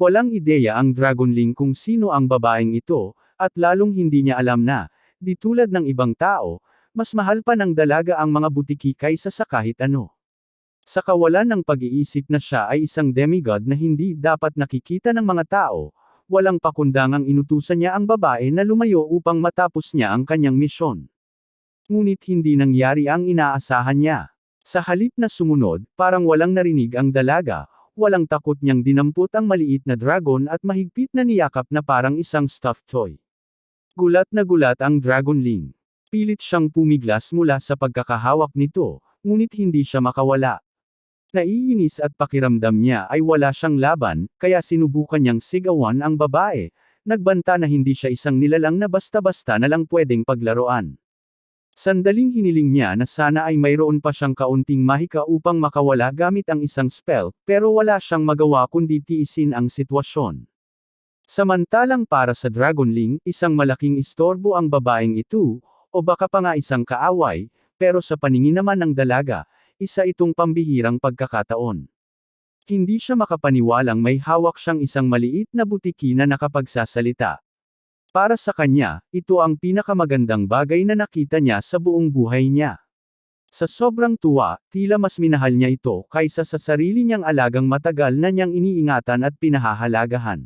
Walang ideya ang Dragonling kung sino ang babaeng ito, at lalong hindi niya alam na, di tulad ng ibang tao, mas mahal pa ng dalaga ang mga butiki kaysa sa kahit ano. Sa kawalan ng pag-iisip na siya ay isang demigod na hindi dapat nakikita ng mga tao, walang pakundangang inutusan niya ang babae na lumayo upang matapos niya ang kanyang misyon. Ngunit hindi nangyari ang inaasahan niya. Sa halip na sumunod, parang walang narinig ang dalaga, walang takot niyang dinampot ang maliit na dragon at mahigpit na niyakap na parang isang stuffed toy. Gulat na gulat ang Dragonling. Pilit siyang pumiglas mula sa pagkakahawak nito, ngunit hindi siya makawala. Naiinis at pakiramdam niya ay wala siyang laban, kaya sinubukan niyang sigawan ang babae, nagbanta na hindi siya isang nilalang na basta-basta na lang pwedeng paglaruan. Sandaling hiniling niya na sana ay mayroon pa siyang kaunting mahika upang makawala gamit ang isang spell, pero wala siyang magawa kundi tiisin ang sitwasyon. Samantalang para sa Dragonling, isang malaking istorbo ang babaeng ito, o baka pa nga isang kaaway, pero sa paningin naman ng dalaga, isa itong pambihirang pagkakataon. Hindi siya makapaniwalang may hawak siyang isang maliit na butiki na nakapagsasalita. Para sa kanya, ito ang pinakamagandang bagay na nakita niya sa buong buhay niya. Sa sobrang tuwa, tila mas minahal niya ito kaysa sa sarili niyang alagang matagal na niyang iniingatan at pinahahalagahan.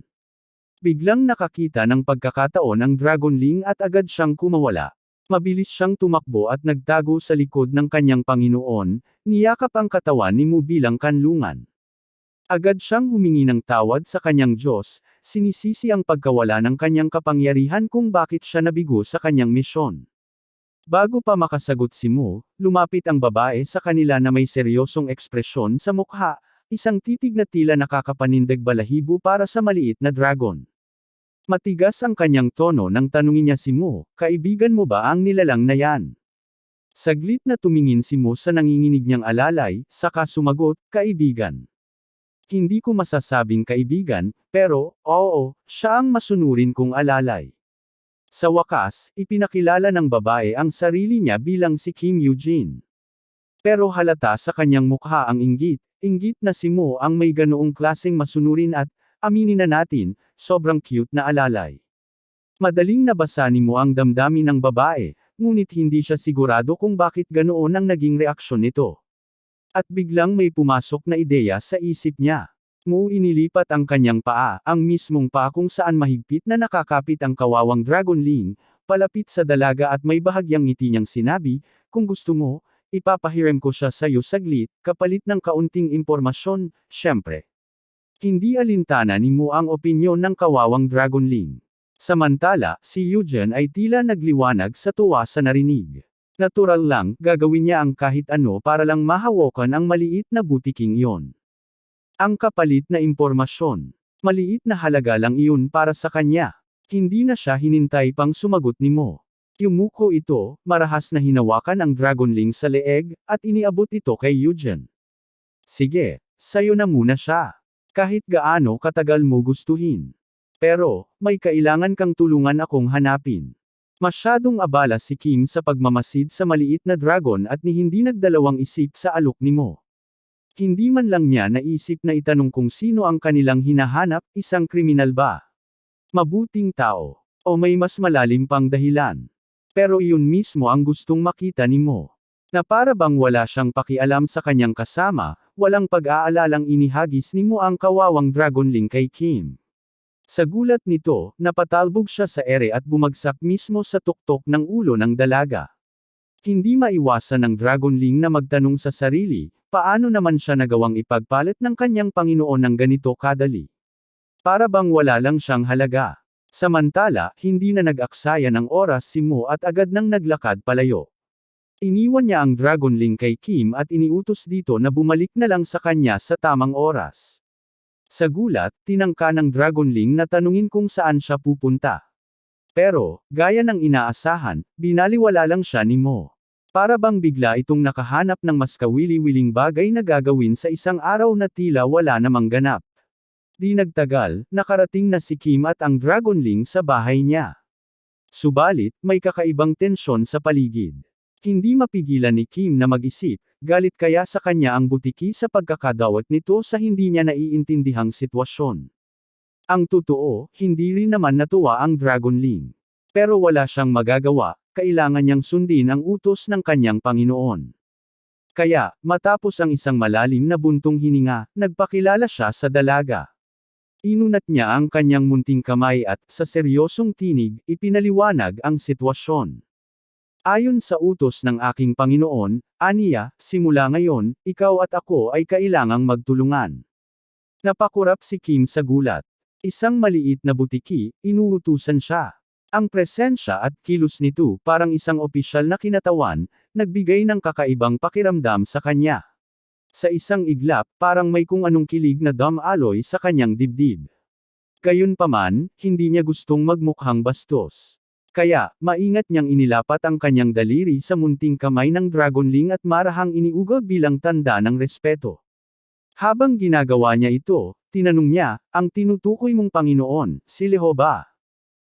Biglang nakakita ng pagkakataon ang Dragonling at agad siyang kumawala. Mabilis siyang tumakbo at nagtago sa likod ng kanyang Panginoon, niyakap ang katawan ni Mu bilang kanlungan. Agad siyang humingi ng tawad sa kanyang Diyos, sinisisi ang pagkawala ng kanyang kapangyarihan kung bakit siya nabigo sa kanyang misyon. Bago pa makasagot si Mu, lumapit ang babae sa kanila na may seryosong ekspresyon sa mukha, isang titig na tila nakakapanindig balahibo para sa maliit na dragon. Matigas ang kanyang tono nang tanungin niya si Mu, kaibigan mo ba ang nilalang na yan? Saglit na tumingin si Mu sa nanginginig niyang alalay, saka sumagot, kaibigan. Hindi ko masasabing kaibigan, pero, oo, siya ang masunurin kong alalay. Sa wakas, ipinakilala ng babae ang sarili niya bilang si Kim Eugene. Pero halata sa kanyang mukha ang inggit na si Mo ang may ganoong klaseng masunurin at, aminin na natin, sobrang cute na alalay. Madaling nabasa ni Mo ang damdamin ng babae, ngunit hindi siya sigurado kung bakit ganoon ang naging reaksyon nito. At biglang may pumasok na ideya sa isip niya. Mu inilipat ang kanyang paa, ang mismong paa kung saan mahigpit na nakakapit ang kawawang Dragonling, palapit sa dalaga at may bahagyang ngiti niyang sinabi, kung gusto mo, ipapahiram ko siya sa iyo saglit, kapalit ng kaunting impormasyon, syempre. Hindi alintana ni Mu ang opinyon ng kawawang Dragonling. Samantala, si Eugene ay tila nagliwanag sa tuwa sa narinig. Natural lang, gagawin niya ang kahit ano para lang mahawakan ang maliit na butiking iyon. Ang kapalit na impormasyon. Maliit na halaga lang iyon para sa kanya. Hindi na siya hinintay pang sumagot ni Mo. Yumuko ito, marahas na hinawakan ang Dragonling sa leeg, at iniabot ito kay Eugene. Sige, sayo na muna siya. Kahit gaano katagal mo gustuhin. Pero, may kailangan kang tulungan akong hanapin. Masyadong abala si Kim sa pagmamasid sa maliit na dragon at ni hindi nagdalawang isip sa alok ni Mo. Hindi man lang niya naisip na itanong kung sino ang kanilang hinahanap, isang kriminal ba? Mabuting tao? O may mas malalim pang dahilan? Pero iyon mismo ang gustong makita ni Mo. Na para bang wala siyang pakialam sa kanyang kasama, walang pag-aalalang inihagis ni Mo ang kawawang Dragonling kay Kim. Sa gulat nito, napatalbog siya sa ere at bumagsak mismo sa tuktok ng ulo ng dalaga. Hindi maiwasan ng Dragonling na magtanong sa sarili, paano naman siya nagawang ipagpalit ng kanyang Panginoon ng ganito kadali? Para bang wala lang siyang halaga. Samantala, hindi na nag-aksaya ng oras si Mo at agad nang naglakad palayo. Iniwan niya ang Dragonling kay Kim at iniutos dito na bumalik na lang sa kanya sa tamang oras. Sa gulat, tinangka ng Dragonling na tanungin kung saan siya pupunta. Pero, gaya ng inaasahan, binaliwala lang siya ni Mo. Para bang bigla itong nakahanap ng mas kawili-wiling bagay na gagawin sa isang araw na tila wala namang ganap. Di nagtagal, nakarating na si Kim at ang Dragonling sa bahay niya. Subalit, may kakaibang tensyon sa paligid. Hindi mapigilan ni Kim na mag-isip, galit kaya sa kanya ang butiki sa pagkakadawat nito sa hindi niya naiintindihang sitwasyon. Ang totoo, hindi rin naman natuwa ang Dragonling. Pero wala siyang magagawa, kailangan niyang sundin ang utos ng kanyang Panginoon. Kaya, matapos ang isang malalim na buntong hininga, nagpakilala siya sa dalaga. Inunat niya ang kanyang munting kamay at, sa seryosong tinig, ipinaliwanag ang sitwasyon. Ayon sa utos ng aking Panginoon, aniya, simula ngayon, ikaw at ako ay kailangang magtulungan. Napakurap si Kim sa gulat. Isang maliit na butiki, inuutusan siya. Ang presensya at kilos nito parang isang opisyal na kinatawan, nagbigay ng kakaibang pakiramdam sa kanya. Sa isang iglap, parang may kung anong kilig na damaloy sa kanyang dibdib. Gayunpaman, hindi niya gustong magmukhang bastos. Kaya, maingat niyang inilapat ang kanyang daliri sa munting kamay ng Dragonling at marahang iniugal bilang tanda ng respeto. Habang ginagawa niya ito, tinanong niya, ang tinutukoy mong Panginoon, si Leho ba?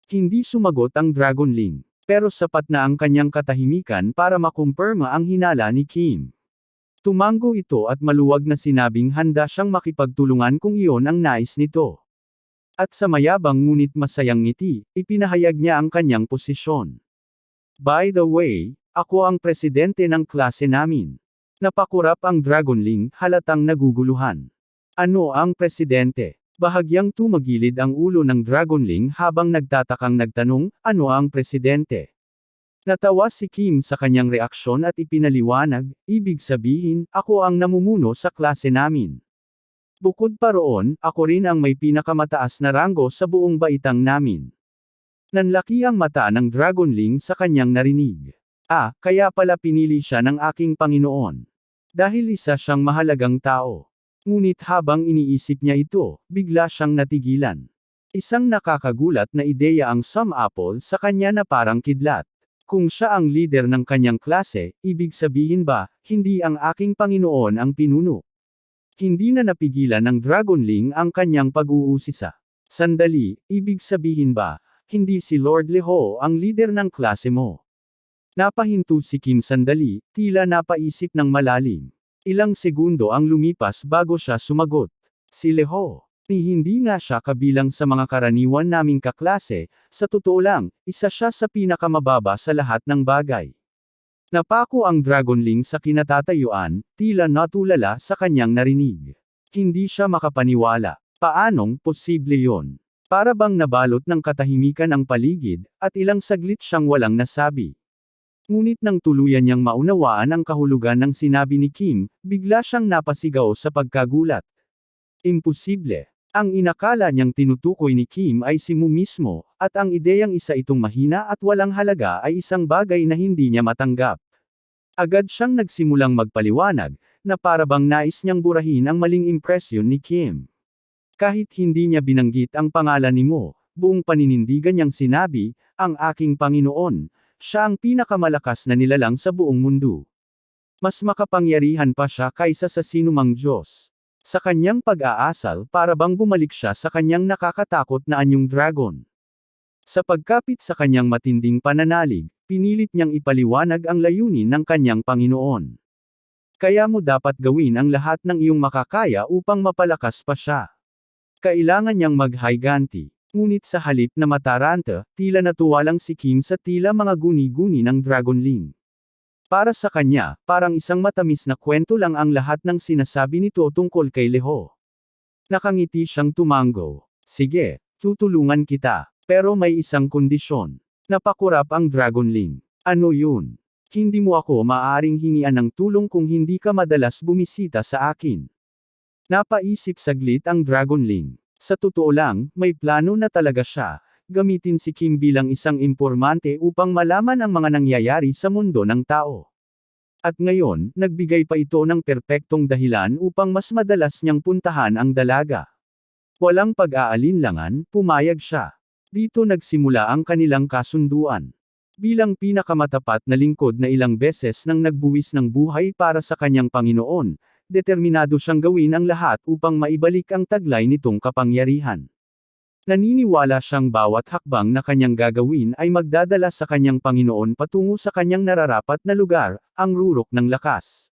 Hindi sumagot ang Dragonling, pero sapat na ang kanyang katahimikan para makumpirma ang hinala ni Kim. Tumango ito at maluwag na sinabing handa siyang makipagtulungan kung iyon ang nais nito. At sa mayabang ngunit masayang ngiti, ipinahayag niya ang kanyang posisyon. By the way, ako ang presidente ng klase namin. Napakurap ang Dragonling, halatang naguguluhan. Ano ang presidente? Bahagyang tumagilid ang ulo ng Dragonling habang nagtatakang nagtanong, ano ang presidente? Natawa si Kim sa kanyang reaksyon at ipinaliwanag, ibig sabihin, ako ang namumuno sa klase namin. Bukod pa roon, ako rin ang may pinakamataas na ranggo sa buong baitang namin. Nanlaki ang mata ng Dragonling sa kanyang narinig. Kaya pala pinili siya ng aking Panginoon. Dahil isa siyang mahalagang tao. Ngunit habang iniisip niya ito, bigla siyang natigilan. Isang nakakagulat na ideya ang sumapol sa kanya na parang kidlat. Kung siya ang leader ng kanyang klase, ibig sabihin ba, hindi ang aking Panginoon ang pinuno? Hindi na napigilan ng Dragonling ang kanyang pag-uusisa. Sandali, ibig sabihin ba, hindi si Lord Leho ang leader ng klase mo? Napahinto si Kim sandali, tila napaisip ng malalim. Ilang segundo ang lumipas bago siya sumagot. Si Leho. Hindi nga siya kabilang sa mga karaniwan naming kaklase, sa totoo lang, isa siya sa pinakamababa sa lahat ng bagay. Napako ang Dragonling sa kinatatayuan, tila natulala sa kanyang narinig. Hindi siya makapaniwala. Paanong posible yon? Para bang nabalot ng katahimikan ang paligid, at ilang saglit siyang walang nasabi. Ngunit nang tuluyan niyang maunawaan ang kahulugan ng sinabi ni Kim, bigla siyang napasigaw sa pagkagulat. Imposible. Ang inakala niyang tinutukoy ni Kim ay si Mu mismo, at ang ideyang isa itong mahina at walang halaga ay isang bagay na hindi niya matanggap. Agad siyang nagsimulang magpaliwanag, na para bang nais niyang burahin ang maling impresyon ni Kim. Kahit hindi niya binanggit ang pangalan ni Mo, buong paninindigan niyang sinabi, ang aking Panginoon, siya ang pinakamalakas na nilalang sa buong mundo. Mas makapangyarihan pa siya kaysa sa sinumang Diyos. Sa kanyang pag-aasal para bang bumalik siya sa kanyang nakakatakot na anyong dragon. Sa pagkapit sa kanyang matinding pananalig, pinilit niyang ipaliwanag ang layunin ng kanyang Panginoon. Kaya mo dapat gawin ang lahat ng iyong makakaya upang mapalakas pa siya. Kailangan niyang maghiganti. Ngunit sa halip na mataranta, tila natuwa lang si Kim sa tila mga guni-guni ng Dragonling. Para sa kanya, parang isang matamis na kwento lang ang lahat ng sinasabi nito tungkol kay Leho. Nakangiti siyang tumango. Sige, tutulungan kita. Pero may isang kondisyon. Napakurap ang Dragonling. Ano yun? Hindi mo ako maaaring hingian ng tulong kung hindi ka madalas bumisita sa akin. Napaisip saglit ang Dragonling. Sa totoo lang, may plano na talaga siya. Gamitin si Kim bilang isang impormante upang malaman ang mga nangyayari sa mundo ng tao. At ngayon, nagbigay pa ito ng perpektong dahilan upang mas madalas niyang puntahan ang dalaga. Walang pag-aalinlangan, pumayag siya. Dito nagsimula ang kanilang kasunduan. Bilang pinakamatapat na lingkod na ilang beses nang nagbuwis ng buhay para sa kanyang Panginoon, determinado siyang gawin ang lahat upang maibalik ang taglay nitong kapangyarihan. Naniniwala siyang bawat hakbang na kanyang gagawin ay magdadala sa kanyang Panginoon patungo sa kanyang nararapat na lugar, ang rurok ng lakas.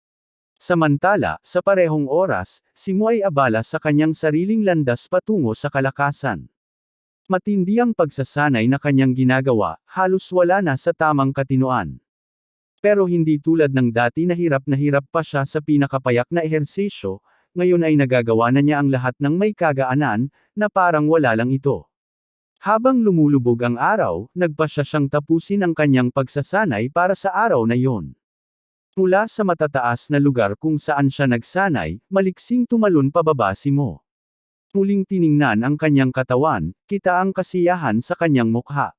Samantala, sa parehong oras, si Mo ay abala sa kanyang sariling landas patungo sa kalakasan. Matindi ang pagsasanay na kanyang ginagawa, halos wala na sa tamang katinoan. Pero hindi tulad ng dati na hirap pa siya sa pinakapayak na ehersisyo, ngayon ay nagagawa na niya ang lahat ng may kagaanan, na parang wala lang ito. Habang lumulubog ang araw, nagpasya siyang tapusin ang kanyang pagsasanay para sa araw na iyon. Mula sa matataas na lugar kung saan siya nagsanay, maliksing tumalon pababa si Mo. Muling tiningnan ang kanyang katawan, kita ang kasiyahan sa kanyang mukha.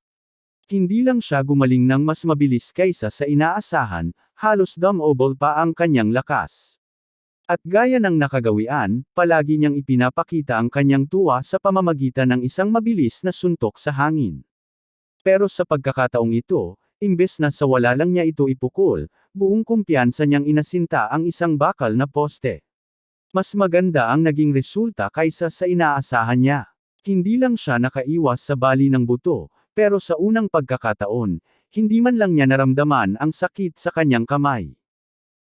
Hindi lang siya gumaling ng mas mabilis kaysa sa inaasahan, halos dumobol pa ang kanyang lakas. At gaya ng nakagawian, palagi niyang ipinapakita ang kanyang tuwa sa pamamagitan ng isang mabilis na suntok sa hangin. Pero sa pagkakataong ito, imbes na sa wala lang niya ito ipukol, buong kumpiyansa niyang inasinta ang isang bakal na poste. Mas maganda ang naging resulta kaysa sa inaasahan niya. Hindi lang siya nakaiwas sa bali ng buto, pero sa unang pagkakataon, hindi man lang niya naramdaman ang sakit sa kanyang kamay.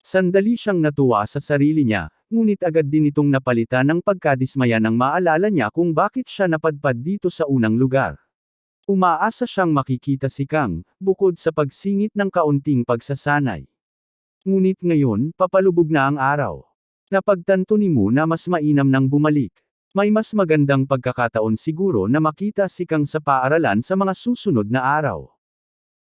Sandali siyang natuwa sa sarili niya, ngunit agad din itong napalitan ng pagkadismaya nang maalala niya kung bakit siya napadpad dito sa unang lugar. Umaasa siyang makikita si Kang, bukod sa pagsingit ng kaunting pagsasanay. Ngunit ngayon, papalubog na ang araw. Napagtanto ni Mo na mas mainam nang bumalik. May mas magandang pagkakataon siguro na makita si Kang sa paaralan sa mga susunod na araw.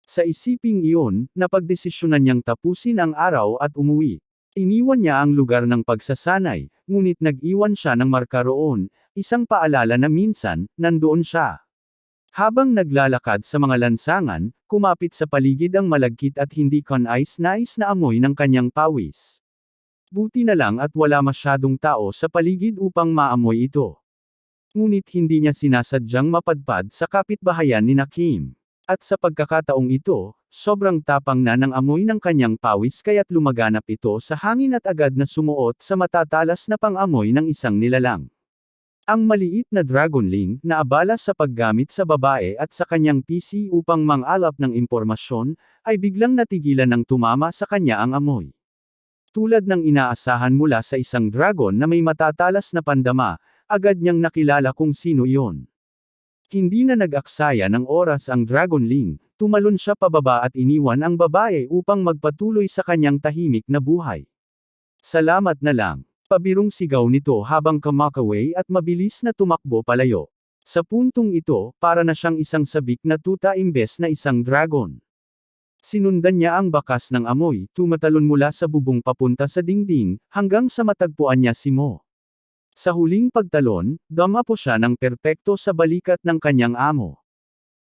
Sa isiping iyon, napagdesisyonan niyang tapusin ang araw at umuwi. Iniwan niya ang lugar ng pagsasanay, ngunit nag-iwan siya ng marka roon, isang paalala na minsan, nandoon siya. Habang naglalakad sa mga lansangan, kumapit sa paligid ang malagkit at hindi kanais-nais na amoy ng kanyang pawis. Buti na lang at wala masyadong tao sa paligid upang maamoy ito. Ngunit hindi niya sinasadyang mapadpad sa kapitbahayan ni Kim. At sa pagkakataong ito, sobrang tapang na ng amoy ng kanyang pawis kaya't lumaganap ito sa hangin at agad na sumuot sa matatalas na pang-amoy ng isang nilalang. Ang maliit na dragonling, na abala sa paggamit sa babae at sa kanyang PC upang mang-alap ng impormasyon, ay biglang natigilan ng tumama sa kanya ang amoy. Tulad ng inaasahan mula sa isang dragon na may matatalas na pandama, agad niyang nakilala kung sino iyon. Hindi na nag-aksaya ng oras ang dragonling, tumalon siya pababa at iniwan ang babae upang magpatuloy sa kanyang tahimik na buhay. Salamat na lang. Pabirong sigaw nito habang kumakaway at mabilis na tumakbo palayo. Sa puntong ito, para na siyang isang sabik na tuta imbes na isang dragon. Sinundan niya ang bakas ng amoy, tumatalon mula sa bubong papunta sa dingding, hanggang sa matagpuan niya si Mo. Sa huling pagtalon, dumapo siya ng perpekto sa balikat ng kanyang amo.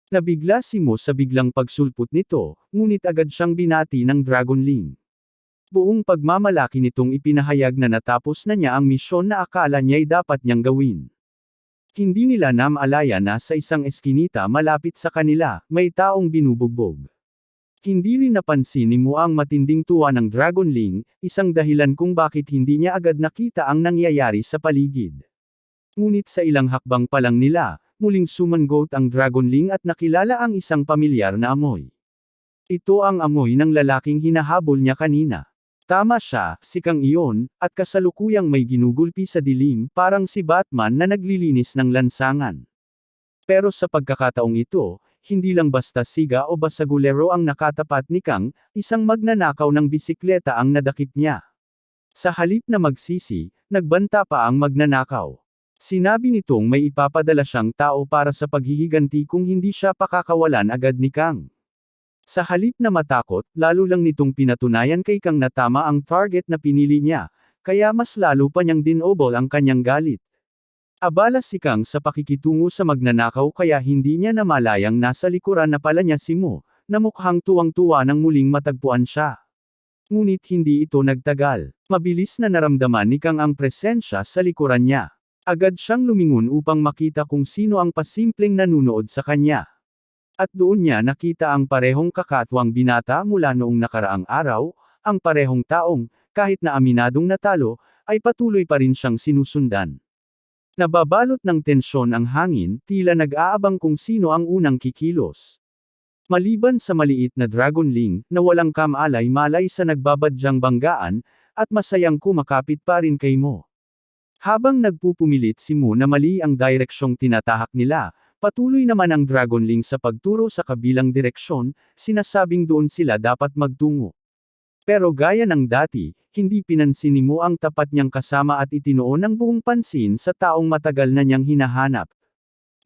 Nabigla si Mo sa biglang pagsulpot nito, ngunit agad siyang binati ng dragonling. Buong pagmamalaki nitong ipinahayag na natapos na niya ang misyon na akala niya'y dapat niyang gawin. Hindi nila namalaya na sa isang eskinita malapit sa kanila, may taong binubugbog. Hindi rin napansin ni Mo ang matinding tuwa ng dragonling, isang dahilan kung bakit hindi niya agad nakita ang nangyayari sa paligid. Ngunit sa ilang hakbang pa lang nila, muling sumangot ang dragonling at nakilala ang isang pamilyar na amoy. Ito ang amoy ng lalaking hinahabol niya kanina. Tama siya, si Kang iyon, at kasalukuyang may ginugulpi sa dilim, parang si Batman na naglilinis ng lansangan. Pero sa pagkakataong ito, hindi lang basta siga o basagulero ang nakatapat ni Kang, isang magnanakaw ng bisikleta ang nadakip niya. Sa halip na magsisi, nagbanta pa ang magnanakaw. Sinabi nitong may ipapadala siyang tao para sa paghihiganti kung hindi siya pakakawalan agad ni Kang. Sa halip na matakot, lalo lang nitong pinatunayan kay Kang na tama ang target na pinili niya, kaya mas lalo pa niyang dinobol ang kanyang galit. Abala si Kang sa pakikitungo sa magnanakaw kaya hindi niya namalayang nasa likuran na pala niya si Mo, na mukhang tuwang-tuwa nang muling matagpuan siya. Ngunit hindi ito nagtagal. Mabilis na naramdaman ni Kang ang presensya sa likuran niya. Agad siyang lumingon upang makita kung sino ang pasimpleng nanunood sa kanya. At doon niya nakita ang parehong kakatwang binata mula noong nakaraang araw, ang parehong taong, kahit na aminadong natalo, ay patuloy pa rin siyang sinusundan. Nababalot ng tensyon ang hangin, tila nag-aabang kung sino ang unang kikilos. Maliban sa maliit na dragonling, na walang kamalay-malay sa nagbabadyang banggaan, at masayang kumakapit pa rin kay Mo. Habang nagpupumilit si Mo na mali ang direksyong tinatahak nila, patuloy naman ang Dragonling sa pagturo sa kabilang direksyon, sinasabing doon sila dapat magtungo. Pero gaya ng dati, hindi pinansin ni Mo ang tapat niyang kasama at itinuon ang buong pansin sa taong matagal na niyang hinahanap.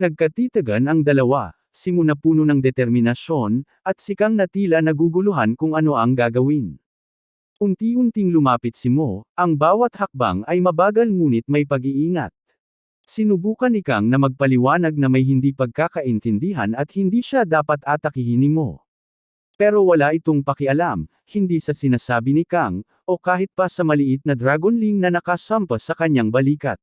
Nagkatitagan ang dalawa, si Mo na puno ng determinasyon, at si Kang na tila naguguluhan kung ano ang gagawin. Unti-unting lumapit si Mo, ang bawat hakbang ay mabagal ngunit may pag-iingat. Sinubukan ni Kang na magpaliwanag na may hindi pagkakaintindihan at hindi siya dapat atakihin ni Mo. Pero wala itong pakialam, hindi sa sinasabi ni Kang, o kahit pa sa maliit na Dragonling na nakasampas sa kanyang balikat.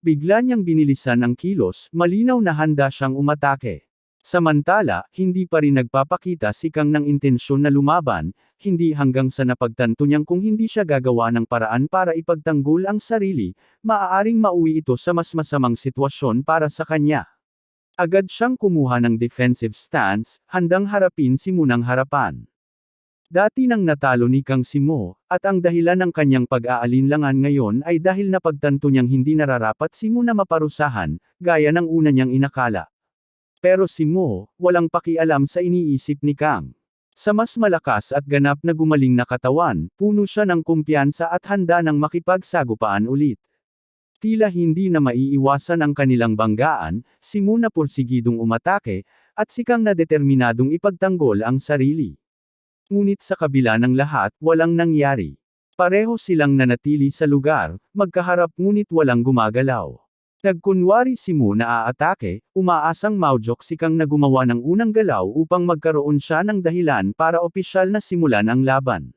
Bigla niyang binilisan ang kilos, malinaw na handa siyang umatake. Samantala, hindi pa rin nagpapakita si Kang ng intensyon na lumaban, hindi hanggang sa napagtanto niyang kung hindi siya gagawa ng paraan para ipagtanggol ang sarili, maaaring mauwi ito sa mas masamang sitwasyon para sa kanya. Agad siyang kumuha ng defensive stance, handang harapin si Mo ng harapan. Dati nang natalo ni Kang si Mo, at ang dahilan ng kanyang pag-aalinlangan ngayon ay dahil napagtanto niyang hindi nararapat si Mo na maparusahan, gaya ng una niyang inakala. Pero si Mo, walang pakialam sa iniisip ni Kang. Sa mas malakas at ganap na gumaling na katawan, puno siya ng kumpiyansa at handa ng makipagsagupaan ulit. Tila hindi na maiiwasan ang kanilang banggaan, si Mo na porsigidong umatake, at si Kang na determinadong ipagtanggol ang sarili. Ngunit sa kabila ng lahat, walang nangyari. Pareho silang nanatili sa lugar, magkaharap ngunit walang gumagalaw. Nagkunwari si Mo na aatake, umaasang maujok si Kang na gumawa ng unang galaw upang magkaroon siya ng dahilan para opisyal na simulan ang laban.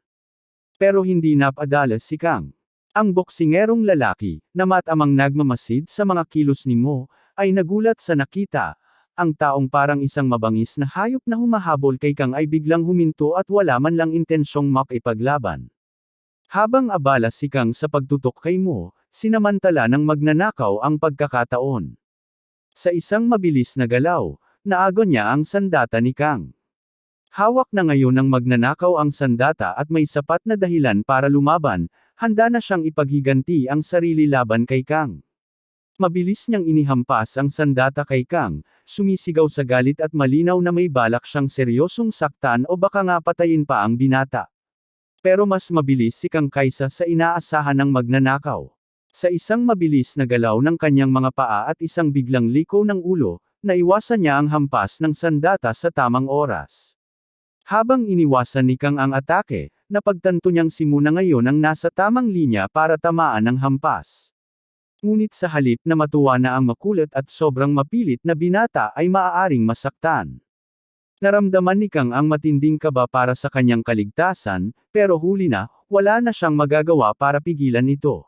Pero hindi napadala si Kang. Ang boksingerong lalaki, na matamang nagmamasid sa mga kilos ni Mo, ay nagulat sa nakita. Ang taong parang isang mabangis na hayop na humahabol kay Kang ay biglang huminto at wala man lang intensyong makipaglaban. Habang abala si Kang sa pagtutok kay Mo, sinamantala ng magnanakaw ang pagkakataon. Sa isang mabilis na galaw, naago niya ang sandata ni Kang. Hawak na ngayon ng magnanakaw ang sandata at may sapat na dahilan para lumaban, handa na siyang ipaghiganti ang sarili laban kay Kang. Mabilis niyang inihampas ang sandata kay Kang, sumisigaw sa galit at malinaw na may balak siyang seryosong saktan o baka nga patayin pa ang binata. Pero mas mabilis si Kang kaysa sa inaasahan ng magnanakaw. Sa isang mabilis na galaw ng kanyang mga paa at isang biglang liko ng ulo, naiwasan niya ang hampas ng sandata sa tamang oras. Habang iniwasan ni Kang ang atake, napagtanto niyang si Mo na ngayon ang nasa tamang linya para tamaan ng hampas. Ngunit sa halip na matuwa na ang makulit at sobrang mapilit na binata ay maaaring masaktan. Naramdaman ni Kang ang matinding kaba para sa kanyang kaligtasan, pero huli na, wala na siyang magagawa para pigilan ito.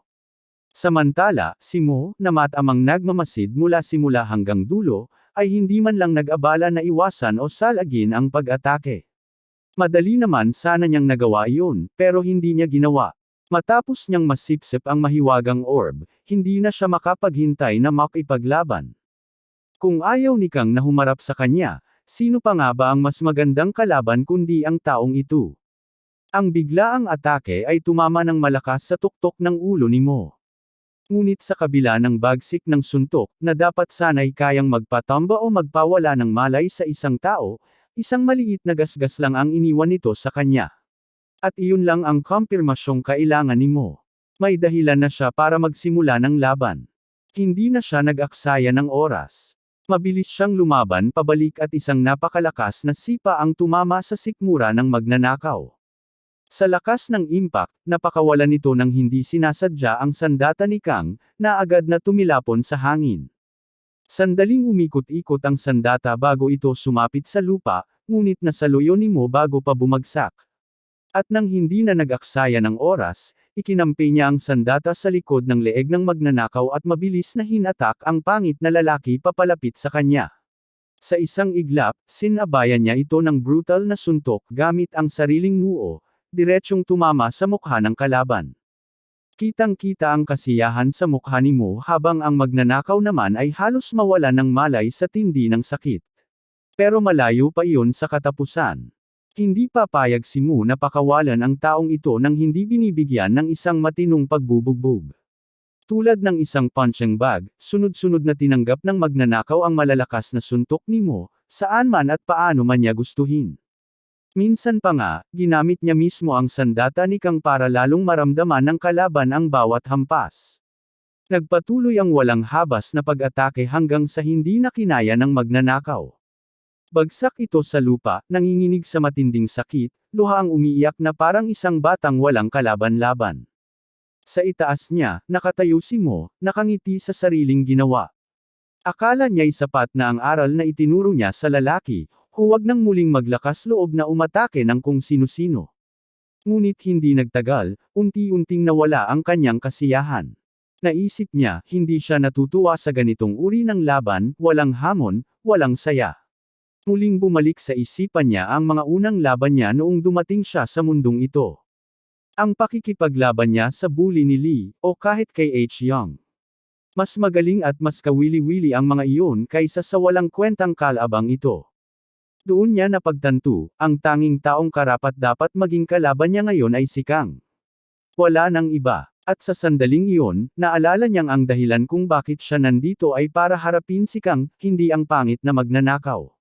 Samantala, si Mo, na matamang nagmamasid mula simula hanggang dulo, ay hindi man lang nag-abala na iwasan o salagin ang pag-atake. Madali naman sana niyang nagawa iyon, pero hindi niya ginawa. Matapos niyang masipsip ang mahiwagang orb, hindi na siya makapaghintay na makipaglaban. Kung ayaw ni Kang na humarap sa kanya, sino pa nga ba ang mas magandang kalaban kundi ang taong ito? Ang biglaang atake ay tumama ng malakas sa tuktok ng ulo ni Mo. Ngunit sa kabila ng bagsik ng suntok, na dapat sana'y kayang magpatamba o magpawala ng malay sa isang tao, isang maliit na gasgas lang ang iniwan nito sa kanya. At iyon lang ang kumpirmasyong kailangan ni Mo. May dahilan na siya para magsimula ng laban. Hindi na siya nag-aksaya ng oras. Mabilis siyang lumaban pabalik at isang napakalakas na sipa ang tumama sa sikmura ng magnanakaw. Sa lakas ng impact, napakawalan nito ng hindi sinasadya ang sandata ni Kang, na agad na tumilapon sa hangin. Sandaling umikot-ikot ang sandata bago ito sumapit sa lupa, ngunit nasaluyo ni Mo bago pa bumagsak. At nang hindi na nag-aksaya ng oras, ikinampi niya ang sandata sa likod ng leeg ng magnanakaw at mabilis na hinatak ang pangit na lalaki papalapit sa kanya. Sa isang iglap, sinabayan niya ito ng brutal na suntok gamit ang sariling noo, diretsyong tumama sa mukha ng kalaban. Kitang-kita ang kasiyahan sa mukha ni Mo habang ang magnanakaw naman ay halos mawala ng malay sa tindi ng sakit. Pero malayo pa iyon sa katapusan. Hindi papayag si Mu na pakawalan ang taong ito nang hindi binibigyan ng isang matinong pagbubugbog. Tulad ng isang punching bag, sunod-sunod na tinanggap ng magnanakaw ang malalakas na suntok ni Mo, saan man at paano man niya gustuhin. Minsan pa nga, ginamit niya mismo ang sandata ni Kang para lalong maramdaman ng kalaban ang bawat hampas. Nagpatuloy ang walang habas na pag-atake hanggang sa hindi na kinaya ng magnanakaw. Bagsak ito sa lupa, nanginginig sa matinding sakit, luha ang umiiyak na parang isang batang walang kalaban-laban. Sa itaas niya, nakatayo si Mo, nakangiti sa sariling ginawa. Akala niya'y sapat na ang aral na itinuro niya sa lalaki, huwag nang muling maglakas loob na umatake ng kung sino-sino. Ngunit hindi nagtagal, unti-unting nawala ang kanyang kasiyahan. Naisip niya, hindi siya natutuwa sa ganitong uri ng laban, walang hamon, walang saya. Muling bumalik sa isipan niya ang mga unang laban niya noong dumating siya sa mundong ito. Ang pakikipaglaban niya sa bully ni Lee, o kahit kay H. Young. Mas magaling at mas kawili-wili ang mga iyon kaysa sa walang kwentang kalabang ito. Doon niya napagtanto, ang tanging taong karapat-dapat maging kalaban niya ngayon ay si Kang. Wala nang iba. At sa sandaling iyon, naalala niyang ang dahilan kung bakit siya nandito ay para harapin si Kang, hindi ang pangit na magnanakaw.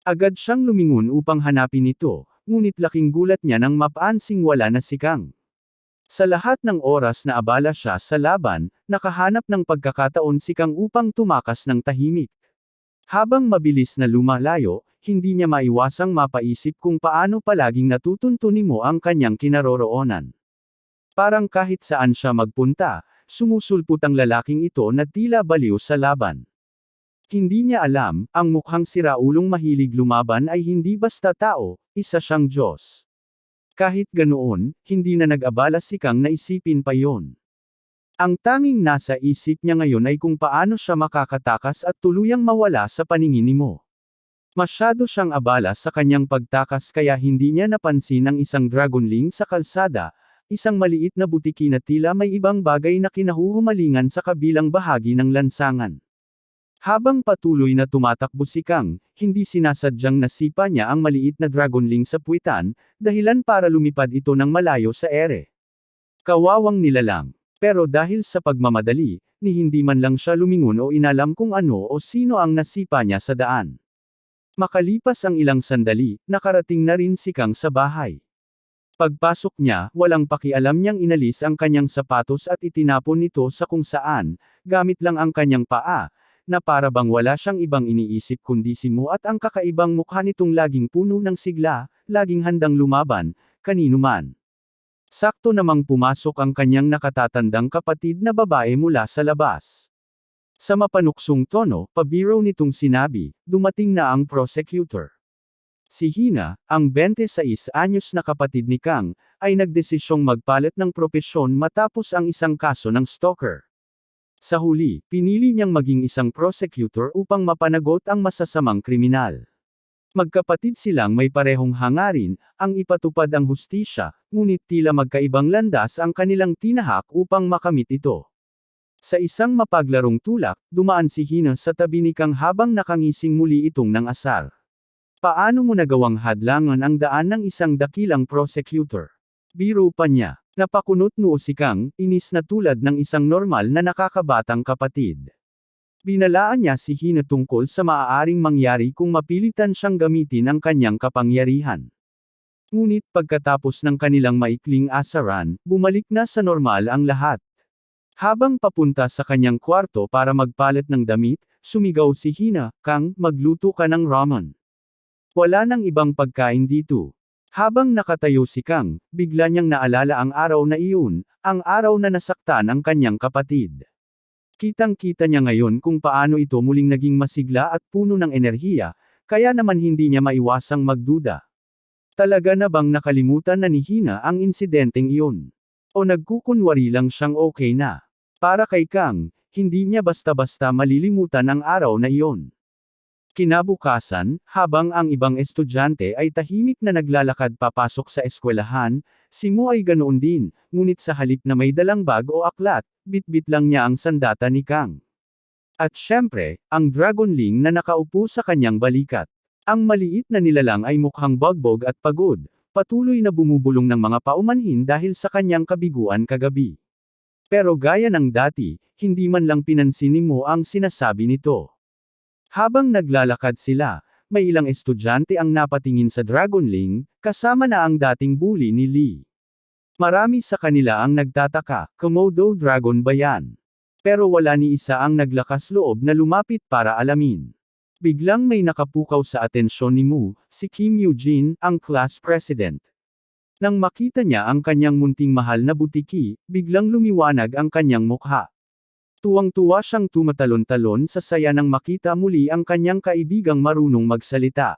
Agad siyang lumingon upang hanapin ito. Ngunit laking gulat niya nang mapaansing wala na si Kang. Sa lahat ng oras na abala siya sa laban, nakahanap ng pagkakataon si Kang upang tumakas ng tahimik. Habang mabilis na lumalayo, hindi niya maiwasang mapaisip kung paano palaging natutunto ni Mo ang kanyang kinaroroonan. Parang kahit saan siya magpunta, sumusulpot ang lalaking ito na tila baliw sa laban. Hindi niya alam, ang mukhang siraulong mahilig lumaban ay hindi basta tao, isa siyang Diyos. Kahit ganoon, hindi na nag-abala si Kang na isipin pa yon. Ang tanging nasa isip niya ngayon ay kung paano siya makakatakas at tuluyang mawala sa paningin ni Mo. Masyado siyang abala sa kanyang pagtakas kaya hindi niya napansin ang isang dragonling sa kalsada, isang maliit na butiki na tila may ibang bagay na kinahuhumalingan sa kabilang bahagi ng lansangan. Habang patuloy na tumatakbo si Kang, hindi sinasadyang nasipa niya ang maliit na dragonling sa puwitan, dahilan para lumipad ito ng malayo sa ere. Kawawang nilalang. Pero dahil sa pagmamadali, ni hindi man lang siya lumingon o inalam kung ano o sino ang nasipa niya sa daan. Makalipas ang ilang sandali, nakarating na rin si Kang sa bahay. Pagpasok niya, walang pakialam niyang inalis ang kanyang sapatos at itinapon ito sa kung saan, gamit lang ang kanyang paa, na para bang wala siyang ibang iniisip kundi si Mo at ang kakaibang mukha nitong laging puno ng sigla, laging handang lumaban, kanino man. Sakto namang pumasok ang kanyang nakatatandang kapatid na babae mula sa labas. Sa mapanuksong tono, pabiro nitong sinabi, dumating na ang prosecutor. Si Hina, ang 26 anyos na kapatid ni Kang, ay nagdesisyong magpalit ng propesyon matapos ang isang kaso ng stalker. Sa huli, pinili niyang maging isang prosecutor upang mapanagot ang masasamang kriminal. Magkapatid silang may parehong hangarin, ang ipatupad ang hustisya, ngunit tila magkaibang landas ang kanilang tinahak upang makamit ito. Sa isang mapaglarong tulak, dumaan si Hina sa tabi ni Kang habang nakangising muli itong ng asar. Paano mo nagawang hadlangan ang daan ng isang dakilang prosecutor? Biro pa niya. Napakunot noo si Kang, inis na tulad ng isang normal na nakakabatang kapatid. Binalaan niya si Hina tungkol sa maaaring mangyari kung mapilitan siyang gamitin ang kanyang kapangyarihan. Ngunit pagkatapos ng kanilang maikling asaran, bumalik na sa normal ang lahat. Habang papunta sa kanyang kwarto para magpalit ng damit, sumigaw si Hina, Kang, magluto ka ng ramen. Wala nang ibang pagkain dito. Habang nakatayo si Kang, bigla niyang naalala ang araw na iyon, ang araw na nasaktan ang kanyang kapatid. Kitang-kita niya ngayon kung paano ito muling naging masigla at puno ng enerhiya, kaya naman hindi niya maiwasang magduda. Talaga na bang nakalimutan na ni Hina ang insidenteng iyon? O nagkukunwari lang siyang okay na? Para kay Kang, hindi niya basta-basta malilimutan ang araw na iyon. Kinabukasan, habang ang ibang estudyante ay tahimik na naglalakad papasok sa eskwelahan, si Mo ay ganoon din, ngunit sa halip na may dalang bag o aklat, bitbit lang niya ang sandata ni Kang. At syempre, ang dragonling na nakaupo sa kanyang balikat. Ang maliit na nilalang ay mukhang bagbog at pagod, patuloy na bumubulong ng mga paumanhin dahil sa kanyang kabiguan kagabi. Pero gaya ng dati, hindi man lang pinansin ni Mo ang sinasabi nito. Habang naglalakad sila, may ilang estudyante ang napatingin sa Dragonling, kasama na ang dating bully ni Lee. Marami sa kanila ang nagtataka, Komodo Dragon ba yan? Pero wala ni isa ang naglakas loob na lumapit para alamin. Biglang may nakapukaw sa atensyon ni Mu, si Kim Eugene, ang class president. Nang makita niya ang kanyang munting mahal na butiki, biglang lumiwanag ang kanyang mukha. Tuwang-tuwa siyang tumatalon-talon sa saya nang makita muli ang kanyang kaibigang marunong magsalita.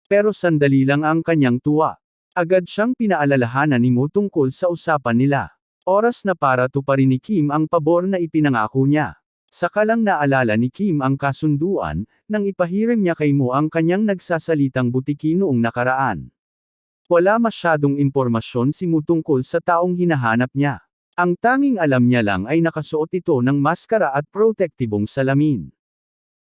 Pero sandali lang ang kanyang tuwa. Agad siyang pinaalalahanan ni Mo tungkol sa usapan nila. Oras na para tuparin ni Kim ang pabor na ipinangako niya. Saka lang naalala ni Kim ang kasunduan, nang ipahiram niya kay Mo ang kanyang nagsasalitang butiki noong nakaraan. Wala masyadong impormasyon si Mo tungkol sa taong hinahanap niya. Ang tanging alam niya lang ay nakasuot ito ng maskara at protektibong salamin.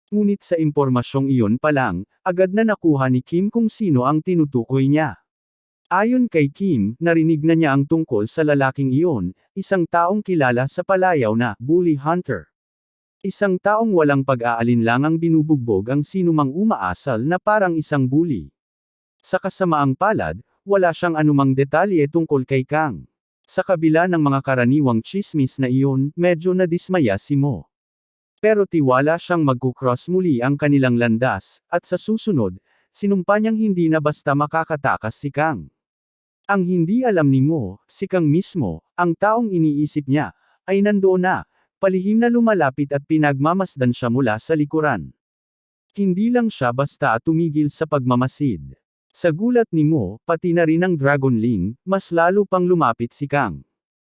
Ngunit sa impormasyong iyon pa lang, agad na nakuha ni Kim kung sino ang tinutukoy niya. Ayon kay Kim, narinig na niya ang tungkol sa lalaking iyon, isang taong kilala sa palayaw na bully hunter. Isang taong walang pag-aalinlangang binubugbog ang sinumang umaasal na parang isang bully. Sa kasamaang palad, wala siyang anumang detalye tungkol kay Kang. Sa kabila ng mga karaniwang tsismis na iyon, medyo nadismaya si Mo. Pero tiwala siyang magkukross muli ang kanilang landas, at sa susunod, sinumpa niyang hindi na basta makakatakas si Kang. Ang hindi alam ni Mo, si Kang mismo, ang taong iniisip niya, ay nandoon na, palihim na lumalapit at pinagmamasdan siya mula sa likuran. Hindi lang siya basta tumigil sa pagmamasid. Sa gulat ni Mo, pati na rin ang Dragonling, mas lalo pang lumapit si Kang.